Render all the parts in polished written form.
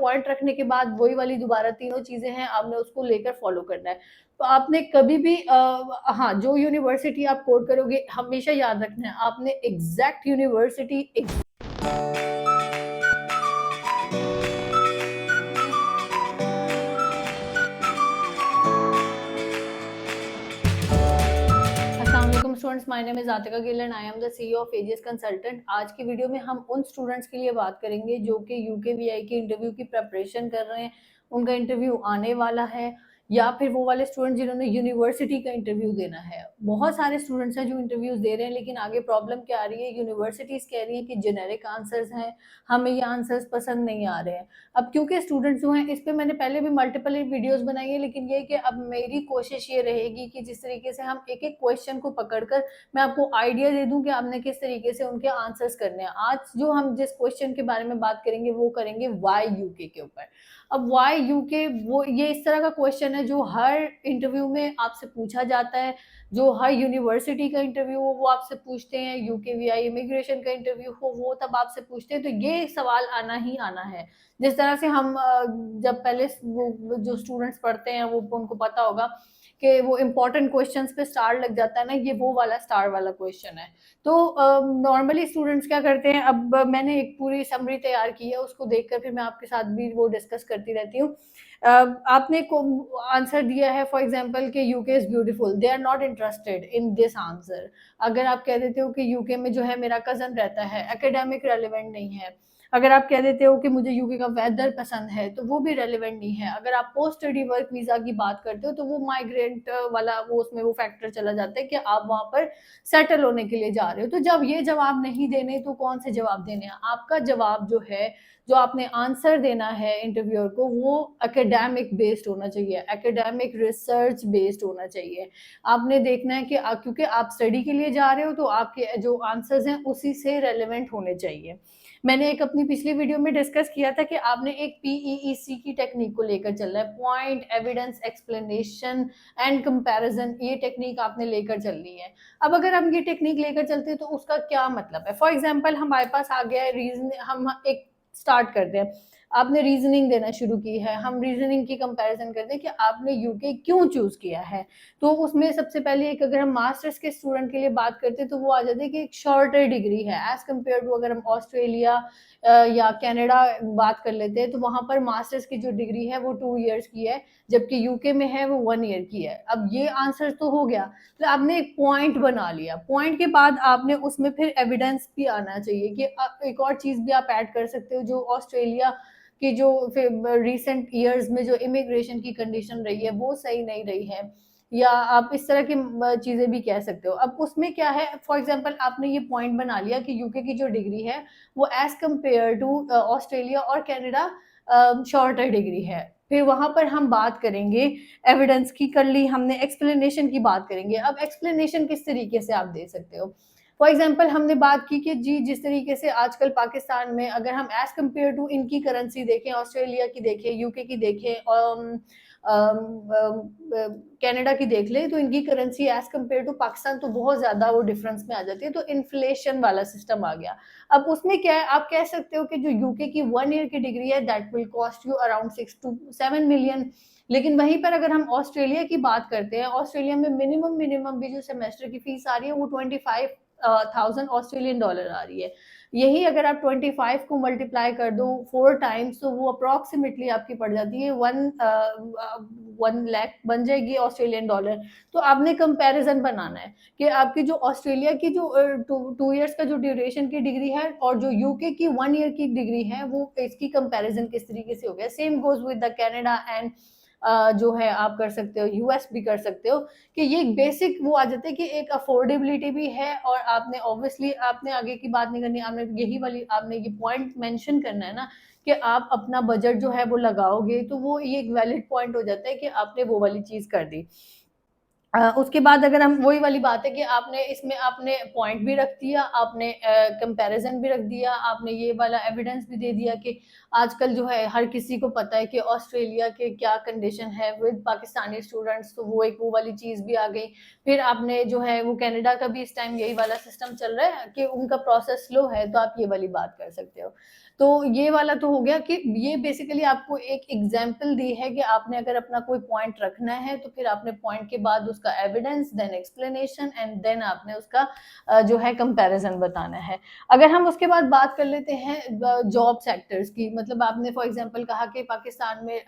Point रखने के बाद वही वाली दोबारा तीनों चीजें हैं, आपने उसको लेकर फॉलो करना है। तो आपने कभी भी हाँ, जो यूनिवर्सिटी आप कोट करोगे हमेशा याद रखना है, आपने एग्जैक्ट यूनिवर्सिटी अस्सलाम students, my name is Atika Gill and I am the CEO of AGS consultant. आज की वीडियो में हम उन स्टूडेंट्स के लिए बात करेंगे जो कि यूकेवीआई के इंटरव्यू की प्रिपरेशन कर रहे हैं, उनका इंटरव्यू आने वाला है, या फिर वो वाले स्टूडेंट जिन्होंने यूनिवर्सिटी का इंटरव्यू देना है। बहुत सारे स्टूडेंट्स हैं जो इंटरव्यूज दे रहे हैं, लेकिन आगे प्रॉब्लम क्या आ रही है, यूनिवर्सिटीज कह रही है कि जेनेरिक आंसर्स हैं, हमें ये आंसर्स पसंद नहीं आ रहे हैं। अब क्योंकि स्टूडेंट्स जो हैं, इस पे मैंने पहले भी मल्टीपल वीडियोस बनाई है, लेकिन ये कि अब मेरी कोशिश ये रहेगी कि जिस तरीके से हम एक एक क्वेश्चन को पकड़कर मैं आपको आइडिया दे दूं कि आपने किस तरीके से उनके आंसर्स करने हैं। आज जो हम जिस क्वेश्चन के बारे में बात करेंगे वो करेंगे वाई यूके के ऊपर। अब वाई यूके, वो ये इस तरह का क्वेश्चन है जो हर इंटरव्यू में आपसे पूछा जाता है, जो हर यूनिवर्सिटी का इंटरव्यू हो वो आपसे पूछते हैं, यूकेवीआई इमिग्रेशन का इंटरव्यू हो वो तब आपसे पूछते हैं। तो ये सवाल आना ही आना है। जिस तरह से हम जब पहले जो स्टूडेंट्स पढ़ते हैं वो उनको पता होगा कि वो इम्पोर्टेंट क्वेश्चंस पे स्टार लग जाता है ना, ये वो वाला स्टार वाला क्वेश्चन है। तो नॉर्मली स्टूडेंट्स क्या करते हैं, अब मैंने एक पूरी समरी तैयार की है, उसको देखकर फिर मैं आपके साथ भी वो डिस्कस करती रहती हूँ। आपने को आंसर दिया है फॉर एग्जांपल कि UK is beautiful, they are not interested in this answer. अगर आप कह देते हो कि यूके में जो है मेरा कजन रहता है, एकेडमिक रेलिवेंट नहीं है। अगर आप कह देते हो कि मुझे यूके का वेदर पसंद है, तो वो भी रेलिवेंट नहीं है। अगर आप पोस्ट स्टडी वर्क वीजा की बात करते हो तो वो माइग्रेंट वाला वो उसमें वो फैक्टर चला जाता है कि आप वहां पर सेटल होने के लिए जा रहे हो। तो जब ये जवाब नहीं देने तो कौन से जवाब देने हैं? आपका जवाब जो है, जो आपने आंसर देना है इंटरव्यूअर को, वो एकेडमिक बेस्ड होना चाहिए, एकेडमिक रिसर्च बेस्ड होना चाहिए। आपने देखना है कि क्योंकि आप स्टडी के लिए जा रहे हो तो आपके जो आंसर्स हैं उसी से रेलिवेंट होने चाहिए। मैंने एक अपनी पिछली वीडियो में डिस्कस किया था कि आपने एक पीईईसी की टेक्निक को लेकर चलना है, point evidence explanation and comparison. ये टेक्निक आपने लेकर चलनी है। अब अगर हम ये टेक्निक लेकर चलते हैं तो उसका क्या मतलब है? फॉर एग्जाम्पल हमारे पास आ गया है रीजन, हम एक स्टार्ट करते हैं। आपने रीजनिंग देना शुरू की है, हम रीजनिंग की कंपैरिजन करते हैं कि आपने यूके क्यों चूज किया है। तो उसमें सबसे पहले एक, अगर हम मास्टर्स के स्टूडेंट के लिए बात करते हैं तो वो आ जाती है कि एक शॉर्टर डिग्री है एज कम्पेयर टू, अगर हम ऑस्ट्रेलिया या कनाडा बात कर लेते हैं तो वहां पर मास्टर्स की जो डिग्री है वो 2 इयर्स की है, जबकि यूके में है वो 1 ईयर की है। अब ये आंसर तो हो गया, तो आपने एक पॉइंट बना लिया। पॉइंट के बाद आपने उसमें फिर एविडेंस भी आना चाहिए कि एक और चीज भी आप ऐड कर सकते हो, जो ऑस्ट्रेलिया की जो रिसेंट ईयर्स में जो इमिग्रेशन की कंडीशन रही है वो सही नहीं रही है, या आप इस तरह की चीजें भी कह सकते हो। अब उसमें क्या है, फॉर एग्जांपल आपने ये पॉइंट बना लिया कि यूके की जो डिग्री है वो एज कंपेयर टू ऑस्ट्रेलिया और कनाडा शॉर्टर डिग्री है। फिर वहां पर हम बात करेंगे, एविडेंस की कर ली हमने, एक्सप्लेनेशन की बात करेंगे। अब एक्सप्लेनेशन किस तरीके से आप दे सकते हो? फॉर एग्जाम्पल हमने बात की कि जी जिस तरीके से आजकल पाकिस्तान में, अगर हम एज कम्पेयर टू इनकी करेंसी देखें, ऑस्ट्रेलिया की देखें, यूके की देखें, कनाडा की देख ले, तो इनकी currency as compared to Pakistan तो बहुत ज्यादा वो डिफरेंस में आ जाती है। तो इन्फ्लेशन वाला सिस्टम आ गया। अब उसमें क्या है, आप कह सकते हो कि जो यूके की 1 ईयर की डिग्री है that will cost you around 6 to 7 million. लेकिन वहीं पर अगर हम ऑस्ट्रेलिया की बात करते हैं, ऑस्ट्रेलिया में मिनिमम भी जो सेमेस्टर की फीस आ रही है वो 25,000 ऑस्ट्रेलियन डॉलर आ रही है। यही अगर आप 25 को मल्टीप्लाई कर दो 4 टाइम्स तो वो अप्रोक्सीमेटली आपकी पड़ जाती है 1 लाख बन जाएगी ऑस्ट्रेलियन डॉलर। तो आपने कंपैरिजन बनाना है कि आपकी जो ऑस्ट्रेलिया की जो 2 इयर्स का जो ड्यूरेशन की डिग्री है और जो यूके की 1 ईयर की डिग्री है, वो इसकी कंपैरिजन किस तरीके से हो गया। Same goes with the Canada and जो है आप कर सकते हो, यूएस भी कर सकते हो। कि ये एक बेसिक वो आ जाते हैं कि एक अफोर्डेबिलिटी भी है, और आपने ऑब्वियसली आपने आगे की बात नहीं करनी, आपने यही वाली आपने ये पॉइंट मेंशन करना है ना कि आप अपना बजट जो है वो लगाओगे, तो वो ये एक वैलिड पॉइंट हो जाता है कि आपने वो वाली चीज कर दी। उसके बाद अगर हम, वही वाली बात है कि आपने इसमें आपने पॉइंट भी रख दिया, आपने कंपैरिजन भी रख दिया, आपने ये वाला एविडेंस भी दे दिया कि आजकल जो है हर किसी को पता है कि ऑस्ट्रेलिया के क्या कंडीशन है विद पाकिस्तानी स्टूडेंट्स, तो वो एक वो वाली चीज भी आ गई। फिर आपने जो है वो कनाडा का भी इस टाइम यही वाला सिस्टम चल रहा है कि उनका प्रोसेस स्लो है, तो आप ये वाली बात कर सकते हो। तो ये वाला तो हो गया कि ये बेसिकली आपको एक एग्जाम्पल दी है कि आपने अगर अपना कोई पॉइंट रखना है तो फिर आपने पॉइंट के बाद उसका evidence, then explanation and then आपने उसका जो है कंपैरिजन बताना है। अगर हम उसके बाद बात कर लेते हैं जॉब सेक्टर्स की, मतलब आपने फॉर एग्जांपल कहा कि पाकिस्तान में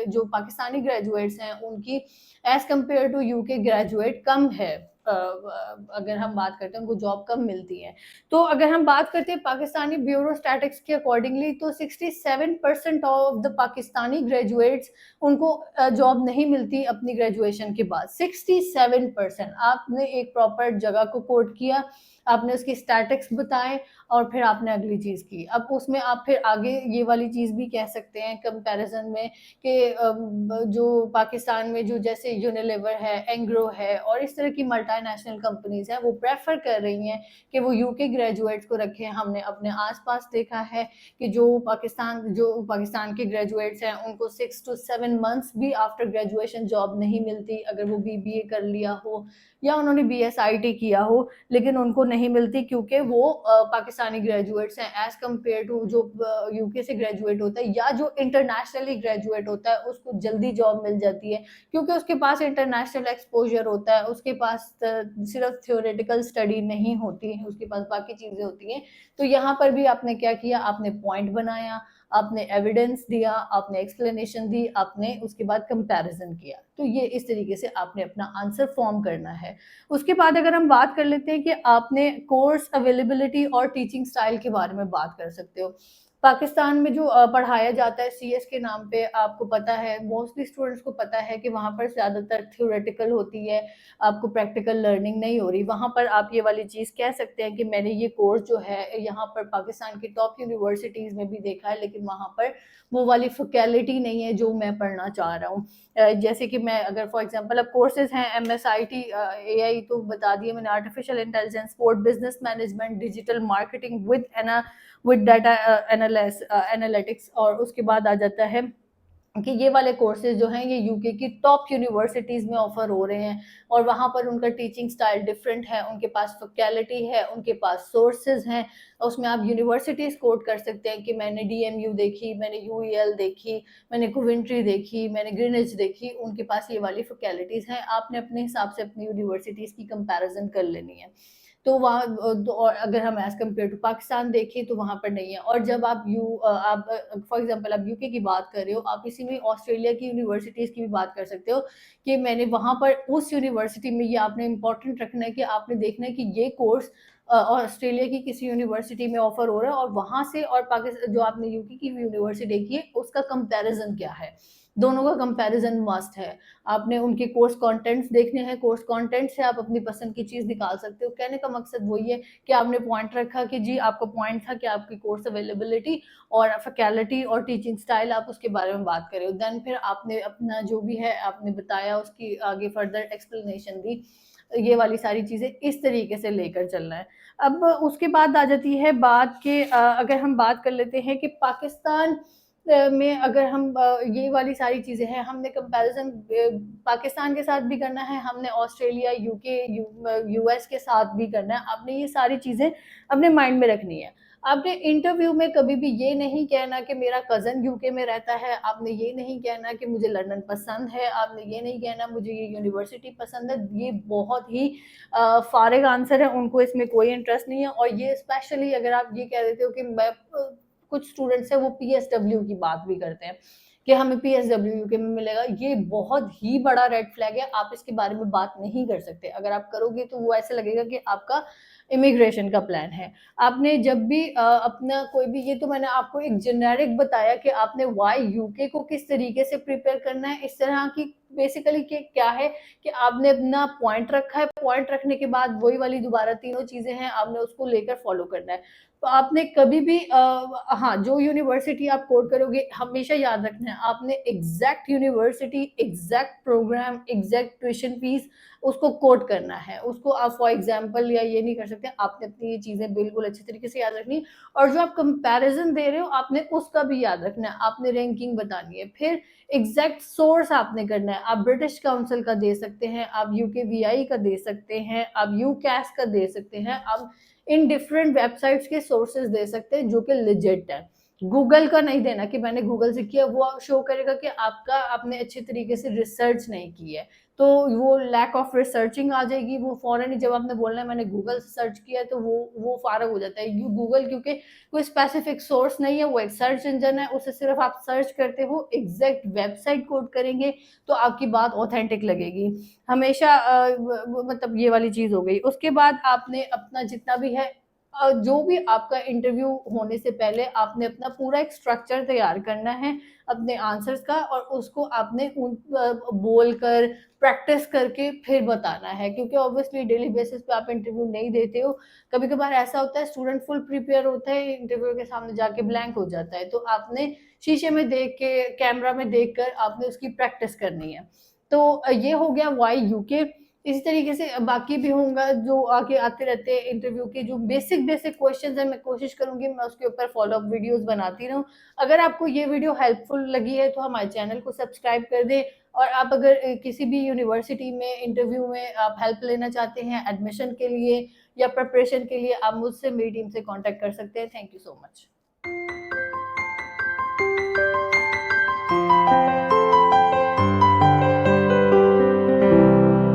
जो पाकिस्तानी ग्रेजुएट्स हैं उनकी age compare to UK graduate कम है। अगर हम बात करते हैं उनको जॉब कम मिलती है। तो अगर हम बात करते हैं पाकिस्तानी ब्यूरो स्टैटिक्स के अकॉर्डिंगली तो 67% ऑफ द पाकिस्तानी ग्रेजुएट्स उनको जॉब नहीं मिलती अपनी ग्रेजुएशन के बाद। 67%। आपने एक प्रॉपर जगह को कोट किया, आपने उसकी स्टैटिक्स बताए और फिर आपने अगली चीज की। अब उसमें आप फिर आगे ये वाली चीज भी कह सकते हैं कंपैरिजन में कि जो पाकिस्तान में जो जैसे यूनिलीवर है, एंग्रो है और इस तरह की मल्टीनेशनल कंपनीज हैं वो प्रेफर कर रही हैं कि वो यूके ग्रेजुएट्स को रखें। हमने अपने आसपास देखा है कि जो पाकिस्तान के ग्रेजुएट्स हैं उनको 6 to 7 मंथ्स भी आफ्टर ग्रेजुएशन जॉब नहीं मिलती। अगर वो बीबीए कर लिया हो या उन्होंने बीएसआईटी किया हो, लेकिन उनको नहीं मिलती क्योंकि वो पाकिस्तानी ग्रेजुएट्स हैं एज कम्पेयर टू जो यूके से ग्रेजुएट होता है या जो इंटरनेशनली ग्रेजुएट होता है उसको जल्दी जॉब मिल जाती है क्योंकि उसके पास इंटरनेशनल एक्सपोजर होता है, उसके पास सिर्फ थ्योरेटिकल स्टडी नहीं होती है, उसके पास बाकी चीजें होती हैं। तो यहाँ पर भी आपने क्या किया, आपने पॉइंट बनाया, आपने एविडेंस दिया, आपने एक्सप्लेनेशन दी, आपने उसके बाद कंपैरिजन किया। तो ये इस तरीके से आपने अपना आंसर फॉर्म करना है। उसके बाद अगर हम बात कर लेते हैं कि आपने कोर्स अवेलेबिलिटी और टीचिंग स्टाइल के बारे में बात कर सकते हो। पाकिस्तान में जो पढ़ाया जाता है सीएस के नाम पे, आपको पता है, मोस्टली स्टूडेंट्स को पता है कि वहाँ पर ज़्यादातर थ्योरेटिकल होती है, आपको प्रैक्टिकल लर्निंग नहीं हो रही। वहाँ पर आप ये वाली चीज़ कह सकते हैं कि मैंने ये कोर्स जो है यहाँ पर पाकिस्तान की टॉप यूनिवर्सिटीज़ में भी देखा है, लेकिन वहाँ पर वो वाली फैकल्टी नहीं है जो मैं पढ़ना चाह रहा हूँ। जैसे कि मैं अगर फॉर एग्जांपल अब कोर्सेज हैं एमएसआईटी, एआई तो बता दिए मैंने, artificial intelligence, sport business management, digital marketing with data analytics, और उसके बाद आ जाता है कि ये वाले कोर्सेज जो हैं ये यूके की टॉप यूनिवर्सिटीज में ऑफर हो रहे हैं और वहाँ पर उनका टीचिंग स्टाइल डिफरेंट है, उनके पास फैकल्टी है, उनके पास सोर्सेज हैं। उसमें आप यूनिवर्सिटीज कोट कर सकते हैं कि मैंने डीएमयू देखी, मैंने यूईएल देखी, मैंने कोविंट्री देखी, मैंने ग्रीनिच देखी, उनके पास ये वाली फैकल्टीज हैं। आपने अपने हिसाब से अपनी यूनिवर्सिटीज की कंपैरिजन कर लेनी है। तो वहाँ और अगर हम एज कम्पेयर टू पाकिस्तान देखें तो वहाँ पर नहीं है। और जब आप फॉर एग्जांपल आप यूके की बात कर रहे हो, आप इसी में ऑस्ट्रेलिया की यूनिवर्सिटीज़ की भी बात कर सकते हो कि मैंने वहाँ पर उस यूनिवर्सिटी में, ये आपने इंपॉर्टेंट रखना है कि आपने देखना है कि ये कोर्स ऑस्ट्रेलिया की किसी यूनिवर्सिटी में ऑफर हो रहा है और वहाँ से और पाकिस्तान जो आपने यूके की यूनिवर्सिटी देखी है उसका कंपैरिजन क्या है। दोनों का कंपैरिजन मस्ट है। आपने उनके कोर्स कंटेंट्स देखने हैं, कोर्स कंटेंट से आप अपनी पसंद की चीज निकाल सकते हो। कहने का मकसद वही है कि आपने पॉइंट रखा कि जी आपका पॉइंट था कि आपकी कोर्स अवेलेबिलिटी और फैकल्टी और टीचिंग स्टाइल आप उसके बारे में बात करें, देन फिर आपने अपना जो भी है आपने बताया, उसकी आगे फर्दर एक्सप्लेनेशन दी। ये वाली सारी चीजें इस तरीके से लेकर चलना है। अब उसके बाद आ जाती है बात के अगर हम बात कर लेते हैं कि पाकिस्तान में अगर हम ये वाली सारी चीजें हैं, हमने कंपैरिजन पाकिस्तान के साथ भी करना है, हमने ऑस्ट्रेलिया, यूके, यूएस के साथ भी करना है। आपने ये सारी चीजें अपने माइंड में रखनी है। आपने इंटरव्यू में कभी भी ये नहीं कहना कि मेरा कजन यूके में रहता है, आपने ये नहीं कहना कि मुझे लंदन पसंद है, आपने ये नहीं कहना मुझे ये यूनिवर्सिटी पसंद है। ये बहुत ही फारिग आंसर है, उनको इसमें कोई इंटरेस्ट नहीं है। और ये स्पेशली अगर आप ये कह देते हो कि मैं कुछ स्टूडेंट्स हैं वो पीएसडब्ल्यू की बात भी करते हैं कि हमें पीएसडब्ल्यू यूके में मिलेगा, ये बहुत ही बड़ा रेड फ्लैग है। आप इसके बारे में बात नहीं कर सकते। अगर आप करोगे तो वो ऐसे लगेगा कि आपका इमिग्रेशन का प्लान है। आपने जब भी अपना कोई भी, ये तो मैंने आपको एक जेनेरिक बताया कि आपने वाई यूके को किस तरीके से प्रिपेयर करना है। इस तरह की बेसिकली क्या है कि आपने अपना पॉइंट रखा है, पॉइंट रखने के बाद वही वाली दोबारा तीनों चीजें हैं, आपने उसको लेकर फॉलो करना है। तो आपने कभी भी हाँ, जो यूनिवर्सिटी आप कोट करोगे हमेशा याद रखना है, आपने exact university, exact program, exact tuition fee उसको कोट करना है। उसको आप फॉर एग्जांपल या ये नहीं कर सकते। आपने अपनी ये चीजें बिल्कुल अच्छी तरीके से याद रखनी। और जो आप कंपैरिजन दे रहे हो आपने उसका भी याद रखना है, आपने रैंकिंग बतानी है। फिर एग्जैक्ट सोर्स आपने करना है। आप ब्रिटिश काउंसिल का दे सकते हैं, आप यूके वीआई का दे सकते हैं, आप यूकैस का दे सकते हैं, आप इन डिफरेंट वेबसाइट्स के सोर्सेज दे सकते हैं जो कि लेजिट है। गूगल का नहीं देना कि मैंने गूगल से किया, वो शो करेगा कि आपने अच्छे तरीके से रिसर्च नहीं की है, तो वो लैक ऑफ रिसर्चिंग आ जाएगी। वो फौरन ही जब आपने बोलना है मैंने गूगल से सर्च किया है, तो वो फारग हो जाता है। गूगल क्योंकि कोई स्पेसिफिक सोर्स नहीं है, वो एक सर्च इंजन है, उसे सिर्फ आप सर्च करते हो, एग्जैक्ट वेबसाइट कोड करेंगे तो आपकी बात ऑथेंटिक लगेगी हमेशा। मतलब ये वाली चीज हो गई। उसके बाद आपने अपना जितना भी है, जो भी आपका इंटरव्यू होने से पहले आपने अपना पूरा एक स्ट्रक्चर तैयार करना है अपने आंसर्स का, और उसको आपने बोल कर प्रैक्टिस करके फिर बताना है, क्योंकि ऑब्वियसली डेली बेसिस पे आप इंटरव्यू नहीं देते हो। कभी कभार ऐसा होता है स्टूडेंट फुल प्रिपेयर होता है, इंटरव्यू के सामने जाके ब्लैंक हो जाता है, तो आपने शीशे में देख के, कैमरा में देख कर आपने उसकी प्रैक्टिस करनी है। तो ये हो गया वाई यूके। इसी तरीके से बाकी भी होगा जो आगे आते रहते हैं इंटरव्यू के, जो बेसिक बेसिक क्वेश्चंस है, मैं कोशिश करूंगी मैं उसके ऊपर फॉलो अप वीडियोस बनाती रहूं। अगर आपको ये वीडियो हेल्पफुल लगी है तो हमारे चैनल को सब्सक्राइब कर दें। और आप अगर किसी भी यूनिवर्सिटी में इंटरव्यू में आप हेल्प लेना चाहते हैं एडमिशन के लिए या प्रिपरेशन के लिए, आप मुझसे, मेरी टीम से कांटेक्ट कर सकते हैं। Thank you so much.